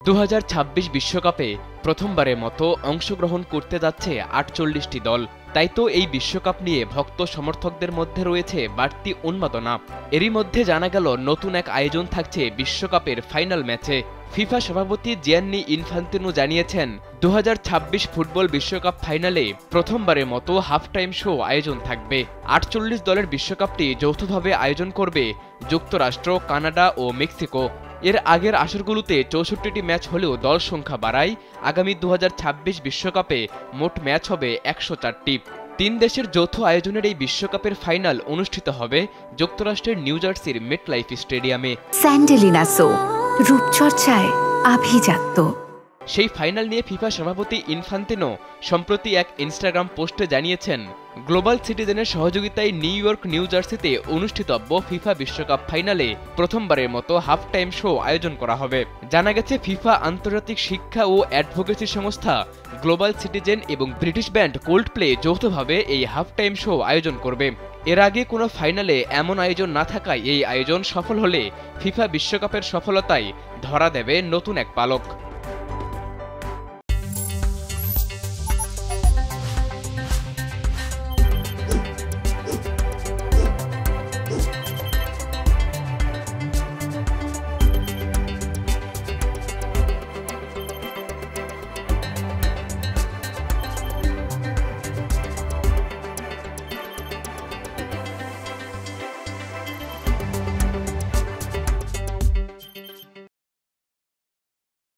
2026 বিশ্বকাপে প্রথমবারের মতো অংশগ্রহণ করতে যাচ্ছে ৪৮টি দল। তাই তো এই বিশ্বকাপ নিয়ে ভক্ত সমর্থকদের মধ্যে রয়েছে বাড়তি উন্মাদনা। এরই মধ্যে জানা গেল নতুন এক আয়োজন থাকছে বিশ্বকাপের ফাইনাল ম্যাচে। ফিফা সভাপতি জিয়ান্নি ইনফান্তিনো জানিয়েছেন, 2026 ফুটবল বিশ্বকাপ ফাইনালে প্রথমবারের মতো হাফ টাইম শো আয়োজন থাকবে। ৪৮ দলের বিশ্বকাপটি যৌথভাবে আয়োজন করবে যুক্তরাষ্ট্র, কানাডা ও মেক্সিকো। এর আগের আসরগুলোতে ৬৪টি ম্যাচ হলেও দল সংখ্যা বাড়ায় আগামী 2026 বিশ্বকাপে মোট ম্যাচ হবে ১০৪টি। ৩ দেশের যৌথ আয়োজনের এই বিশ্বকাপের ফাইনাল অনুষ্ঠিত হবে যুক্তরাষ্ট্রের নিউ জার্সির মেটলাইফ স্টেডিয়ামে। স্যান্ডেলিনা সো, রূপচর্চায় আভিজাত্য। সেই ফাইনাল নিয়ে ফিফা সভাপতি ইনফান্তিনো সম্প্রতি এক ইনস্টাগ্রাম পোস্টে জানিয়েছেন, গ্লোবাল সিটিজেনের সহযোগিতায় নিউ ইয়র্ক, নিউ জার্সিতে অনুষ্ঠিতব্য ফিফা বিশ্বকাপ ফাইনালে প্রথমবারের মতো হাফ টাইম শো আয়োজন করা হবে। জানা গেছে, ফিফা আন্তর্জাতিক শিক্ষা ও অ্যাডভোকেসি সংস্থা গ্লোবাল সিটিজেন এবং ব্রিটিশ ব্যান্ড কোল্ডপ্লে যৌথভাবে এই হাফ টাইম শো আয়োজন করবে। এর আগে কোনো ফাইনালে এমন আয়োজন না থাকায় এই আয়োজন সফল হলে ফিফা বিশ্বকাপের সফলতায় ধরা দেবে নতুন এক পালক।